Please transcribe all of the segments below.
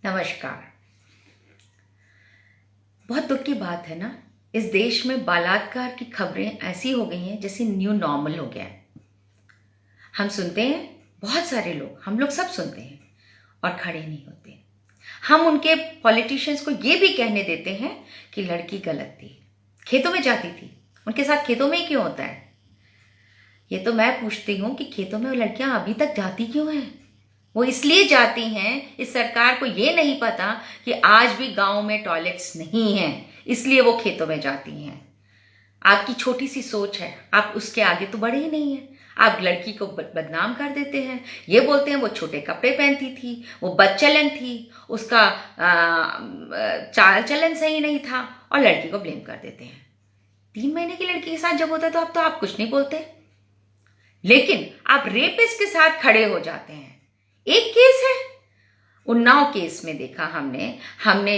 नमस्कार। बहुत दुख की बात है ना, इस देश में बलात्कार की खबरें ऐसी हो गई हैं जैसे न्यू नॉर्मल हो गया है। हम सुनते हैं, बहुत सारे लोग, हम लोग सब सुनते हैं और खड़े नहीं होते। हम उनके पॉलिटिशियंस को ये भी कहने देते हैं कि लड़की गलत थी, खेतों में जाती थी, उनके साथ खेतों में ही क्यों होता है। ये तो मैं पूछती हूँ कि खेतों में वो लड़कियां अभी तक जाती क्यों हैं। वो इसलिए जाती हैं, इस सरकार को ये नहीं पता कि आज भी गांव में टॉयलेट्स नहीं हैं, इसलिए वो खेतों में जाती हैं। आपकी छोटी सी सोच है, आप उसके आगे तो बढ़े ही नहीं है। आप लड़की को बदनाम कर देते हैं, ये बोलते हैं वो छोटे कपड़े पहनती थी, वो बदचलन थी, उसका चाल चलन सही नहीं था, और लड़की को ब्लेम कर देते हैं। 3 महीने की लड़की के साथ जब होता है तो आप कुछ नहीं बोलते, लेकिन आप रेपिस्ट के साथ खड़े हो जाते हैं। एक केस है, उन्नाव केस में देखा हमने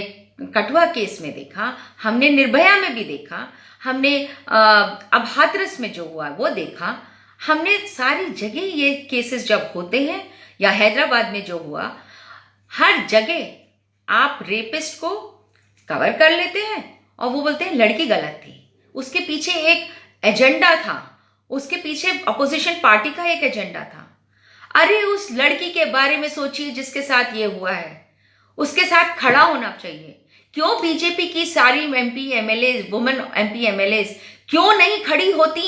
कठुआ केस में देखा, हमने निर्भया में भी देखा, हमने अब हाथरस में जो हुआ वो देखा, हमने सारी जगह ये केसेस जब होते हैं, या हैदराबाद में जो हुआ, हर जगह आप रेपिस्ट को कवर कर लेते हैं और वो बोलते हैं लड़की गलत थी। उसके पीछे एक एजेंडा था, उसके पीछे अपोजिशन पार्टी का एक एजेंडा था। अरे उस लड़की के बारे में सोचिए जिसके साथ ये हुआ है, उसके साथ खड़ा होना चाहिए। क्यों बीजेपी की सारी MP MLA, women MP MLA क्यों नहीं खड़ी होती?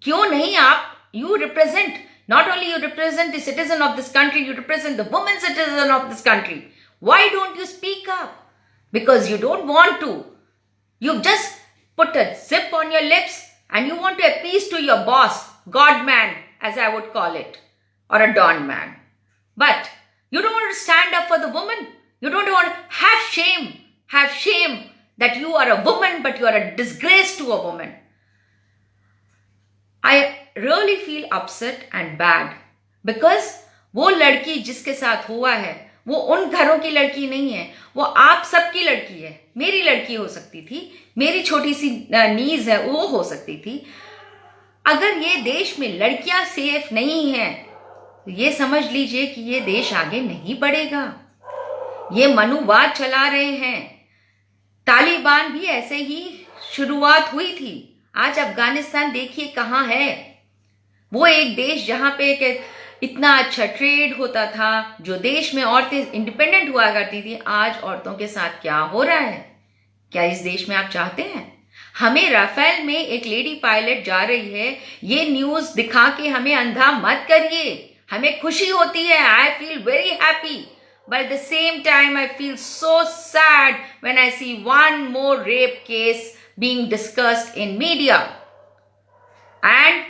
क्यों नहीं? आप you represent, not only you represent the citizen of this country, you represent the women citizen of this country. Why don't you speak up? Because you don't want to. You've just put a zip on your lips and you want to appease to your boss, God man, as I would call it, or a Don man. But you don't want to stand up for the woman. You don't want to have shame that you are a woman, but you are a disgrace to a woman. I really feel upset and bad because वो लड़की जिसके साथ हुआ है वो उन घरों की लड़की नहीं है, वो आप सबकी लड़की है। मेरी लड़की हो सकती थी, मेरी छोटी सी नीज है, वो हो सकती थी। अगर ये देश में लड़कियां सेफ नहीं हैं तो ये समझ लीजिए कि ये देश आगे नहीं बढ़ेगा। ये मनुवाद चला रहे हैं। तालिबान भी ऐसे ही शुरुआत हुई थी। आज अफगानिस्तान देखिए कहाँ है। वो एक देश जहां पे इतना अच्छा ट्रेड होता था, जो देश में औरतें इंडिपेंडेंट हुआ करती थी, आज औरतों के साथ क्या हो रहा है? क्या इस देश में आप चाहते हैं? हमें राफेल में एक लेडी पायलट जा रही है, ये न्यूज दिखा के हमें अंधा मत करिए। हमें खुशी होती है, I feel very happy, but at the same time I feel so sad when I see one more rape case being discussed in media. And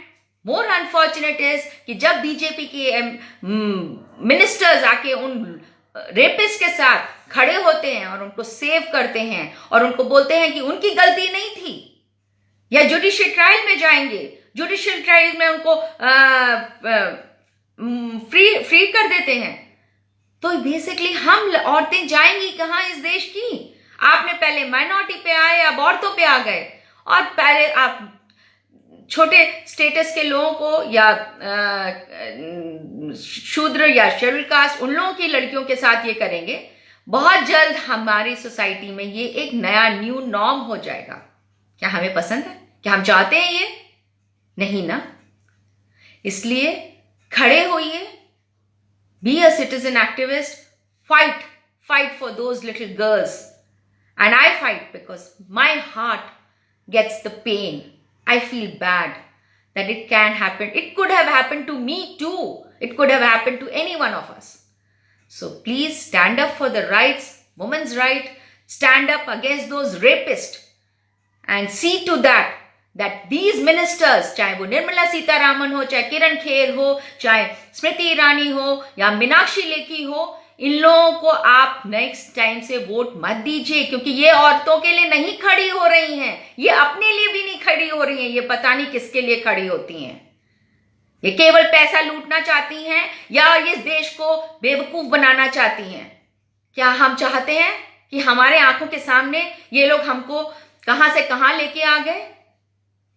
more unfortunate is कि जब बीजेपी के मिनिस्टर्स आके उन रेपिस्ट के साथ खड़े होते हैं और उनको सेव करते हैं और उनको बोलते हैं कि उनकी गलती नहीं थी, या जुडिशियल ट्रायल में जाएंगे, जुडिशियल ट्रायल में उनको फ्री कर देते हैं, तो बेसिकली हम औरतें जाएंगी कहाँ इस देश की? आपने पहले माइनॉरिटी पे आए, अब औरतों पे आ गए, और पहले आप छोटे स्टेटस के लोगों को या शूद्र या शेड्यूल कास्ट उन लोगों की लड़कियों के साथ ये करेंगे। बहुत जल्द हमारी सोसाइटी में ये एक नया न्यू नॉर्म हो जाएगा। क्या हमें पसंद है? क्या हम चाहते हैं ये? नहीं ना। इसलिए खड़े होइए, be a citizen activist, fight for those little girls. And I fight because my heart gets the pain. I feel bad that it can happen. It could have happened to me too. It could have happened to any one of us. So please stand up for the rights, women's right. Stand up against those rapists and see to that these ministers, चाहे वो निर्मला सीतारामन हो, चाहे किरण खेर हो, चाहे स्मृति ईरानी हो, या मीनाक्षी लेखी हो, इन लोगों को आप नेक्स्ट टाइम से वोट मत दीजिए, क्योंकि ये औरतों के लिए नहीं खड़ी हो रही हैं, ये अपने लिए भी नहीं खड़ी हो रही हैं, ये पता नहीं किसके लिए खड़ी होती हैं। ये केवल पैसा लूटना चाहती हैं या इस देश को बेवकूफ बनाना चाहती हैं। क्या हम चाहते हैं कि हमारे आंखों के सामने ये लोग हमको कहां से कहां लेके आ गए?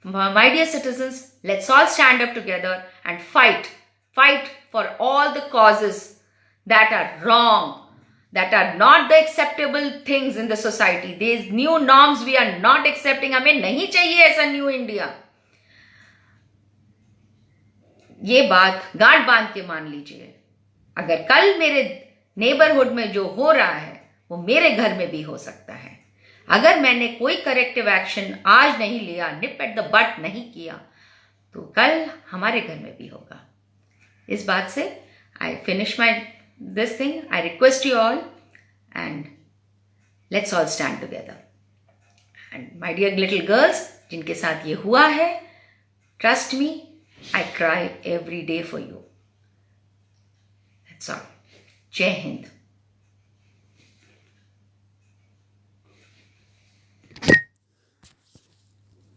My dear citizens, let's all stand up together and fight for all the causes that are wrong, that are not the acceptable things in the society. These new norms we are not accepting. हमें नहीं चाहिए ऐसा new India. ये बात गांठ बांध के मान लीजिए. अगर कल मेरे नेबरहुड में जो हो रहा है वो मेरे घर में भी हो सकता है. अगर मैंने कोई करेक्टिव एक्शन आज नहीं लिया, निप एट द बट नहीं किया, तो कल हमारे घर में भी होगा. इस बात से I finish my this thing. I request you all, and let's all stand together. And my dear little girls, जिनके साथ ये हुआ है, trust me, I cry every day for you. That's all. जय हिंद.